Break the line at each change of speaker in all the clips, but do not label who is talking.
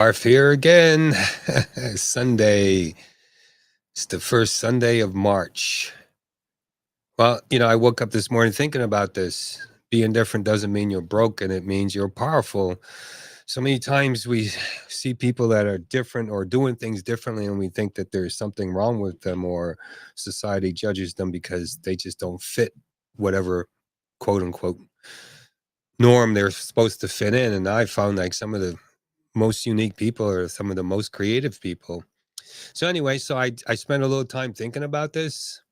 Our fear again. Sunday. It's the first Sunday of March. Well, I woke up this morning thinking about this. Being different doesn't mean you're broken. It means you're powerful. So many times we see people that are different or doing things differently, and we think that there's something wrong with them, or society judges them because they just don't fit whatever quote unquote norm they're supposed to fit in. And I found like some of the most unique people are some of the most creative people. So anyway, I spent a little time thinking about this,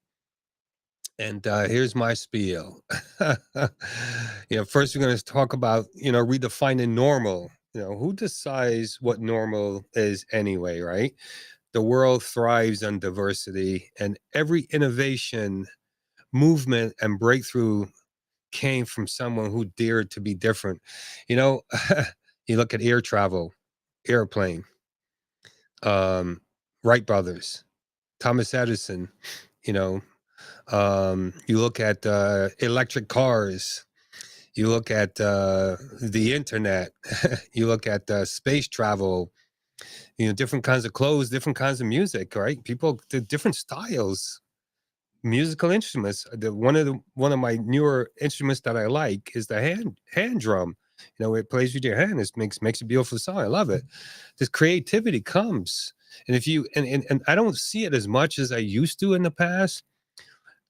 and here's my spiel. First we're going to talk about redefining normal. Who decides what normal is anyway, right? The world thrives on diversity, and every innovation, movement, and breakthrough came from someone who dared to be different. You know, you look at air travel, airplane, Wright brothers, Thomas Edison, you know, you look at electric cars, you look at the internet, you look at space travel, different kinds of clothes, different kinds of music, right? People, the different styles, musical instruments. One of my newer instruments that I like is the hand drum. It plays with your hand. It makes a beautiful song. I love it. This creativity comes, and if you and I don't see it as much as I used to in the past.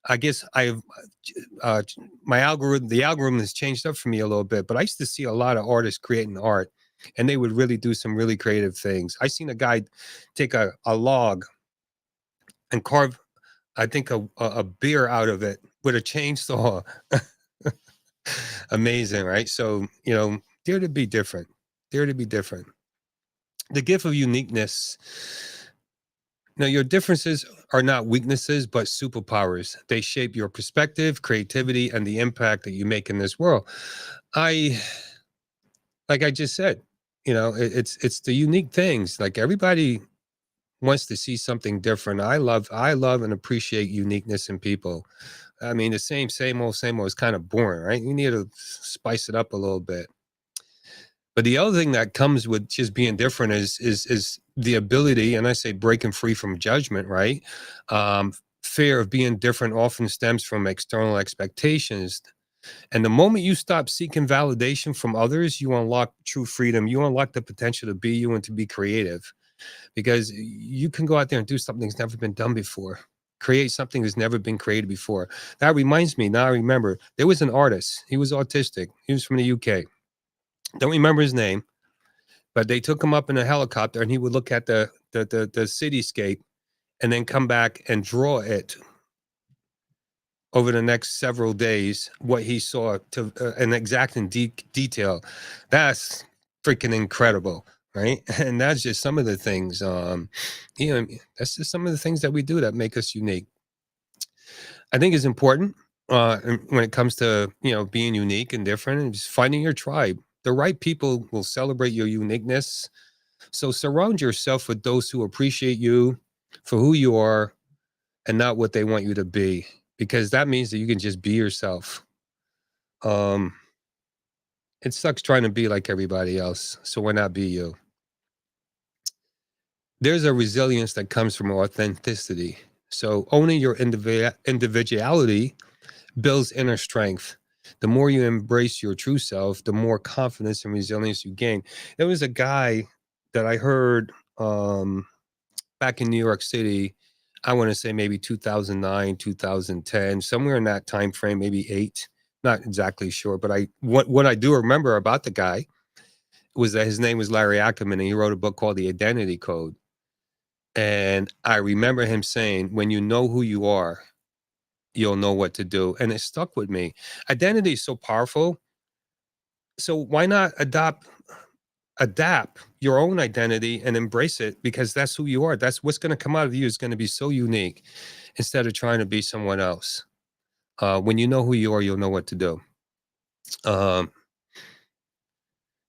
I guess I've uh, the algorithm has changed up for me a little bit, but I used to see a lot of artists creating art, and they would really do some really creative things. I seen a guy take a log and carve, I think, a beer out of it with a chainsaw. Amazing, right? So, dare to be different. Dare to be different. The gift of uniqueness. Now, your differences are not weaknesses, but superpowers. They shape your perspective, creativity, and the impact that you make in this world. I, like I just said, it's the unique things. Like everybody wants to see something different. I love and appreciate uniqueness in people. I mean, the same old is kind of boring, right? You need to spice it up a little bit. But the other thing that comes with just being different is the ability, and I say breaking free from judgment, right? Fear of being different often stems from external expectations. And the moment you stop seeking validation from others, you unlock true freedom. You unlock the potential to be you and to be creative, because you can go out there and do something that's never been done before. Create something that's never been created before. That reminds me, now I remember, there was an artist. He was autistic. He was from the UK. Don't remember his name, but they took him up in a helicopter, and he would look at the cityscape and then come back and draw it over the next several days, what he saw to an exact and detail. That's freaking incredible, right? And that's just some of the things, that's just some of the things that we do that make us unique. I think it's important when it comes to, being unique and different, and just finding your tribe. The right people will celebrate your uniqueness. So surround yourself with those who appreciate you for who you are and not what they want you to be, because that means that you can just be yourself. Um, it sucks trying to be like everybody else. So why not be you? There's a resilience that comes from authenticity. So owning your individuality builds inner strength. The more you embrace your true self, the more confidence and resilience you gain. There was a guy that I heard back in New York City. I want to say maybe 2009, 2010, somewhere in that time frame, maybe 8. Not exactly sure, but what I do remember about the guy was that his name was Larry Ackerman, and he wrote a book called The Identity Code. And I remember him saying, when you know who you are, you'll know what to do. And it stuck with me. Identity is so powerful. So why not adapt your own identity and embrace it, because that's who you are. That's what's going to come out of you is going to be so unique, instead of trying to be someone else. When you know who you are, you'll know what to do. Um,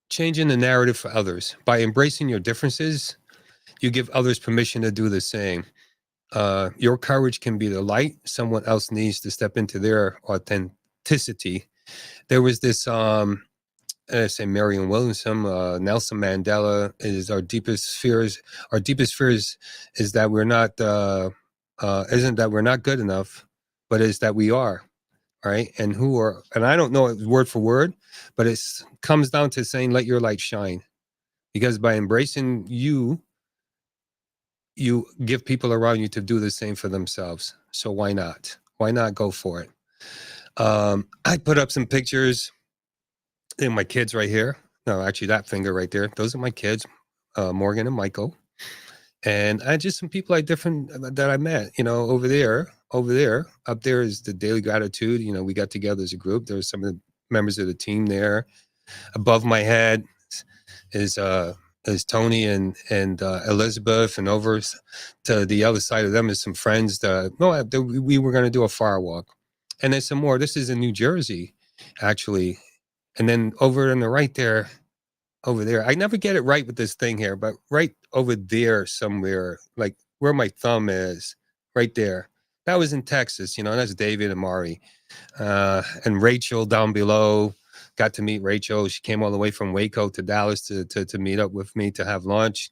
Changing the narrative for others by embracing your differences, you give others permission to do the same. Your courage can be the light someone else needs to step into their authenticity. There was this say Marion Williamson, Nelson Mandela is our deepest fears. Our deepest fears is that we're not, isn't that we're not good enough, but is that we are, right? And and I don't know it word for word, but it comes down to saying, let your light shine. Because by embracing you, you give people around you to do the same for themselves. So why not? Why not go for it? I put up some pictures. And my kids right here. No, actually, that finger right there. Those are my kids, Morgan and Michael. And I just some people that I met. Over there, up there is the Daily Gratitude. We got together as a group. There's some of the members of the team there. Above my head is Tony and Elizabeth, and over to the other side of them is some friends. We were going to do a fire walk, and there's some more. This is in New Jersey, actually. And then over on the right there, over there, I never get it right with this thing here, but right over there somewhere, like where my thumb is, right there. That was in Texas, that's David and Mari. And Rachel down below, got to meet Rachel. She came all the way from Waco to Dallas to meet up with me to have lunch.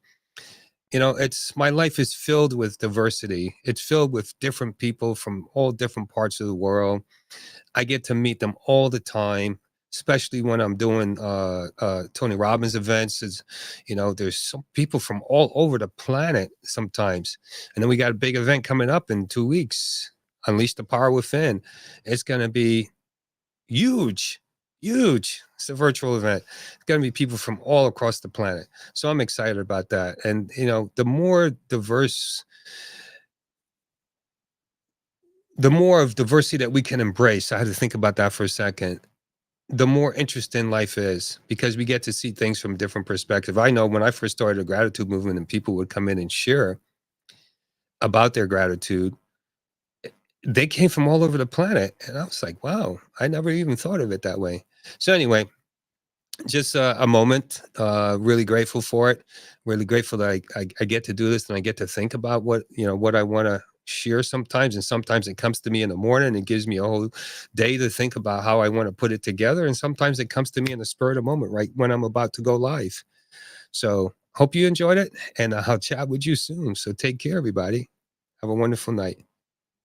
My life is filled with diversity. It's filled with different people from all different parts of the world. I get to meet them all the time, especially when I'm doing Tony Robbins events. There's some people from all over the planet sometimes. And then we got a big event coming up in 2 weeks, Unleash the Power Within. It's going to be huge. It's a virtual event. It's going to be people from all across the planet. So I'm excited about that. And, the more of diversity that we can embrace, I had to think about that for a second, the more interesting life is, because we get to see things from a different perspective. I know when I first started a gratitude movement and people would come in and share about their gratitude, they came from all over the planet. And I was like, wow, I never even thought of it that way. So anyway, just a moment, really grateful for it. Really grateful that I get to do this and I get to think about what I want to share sometimes. And sometimes it comes to me in the morning and gives me a whole day to think about how I want to put it together. And sometimes it comes to me in the spur of the moment, right when I'm about to go live. So hope you enjoyed it, and I'll chat with you soon. So take care, everybody. Have a wonderful night.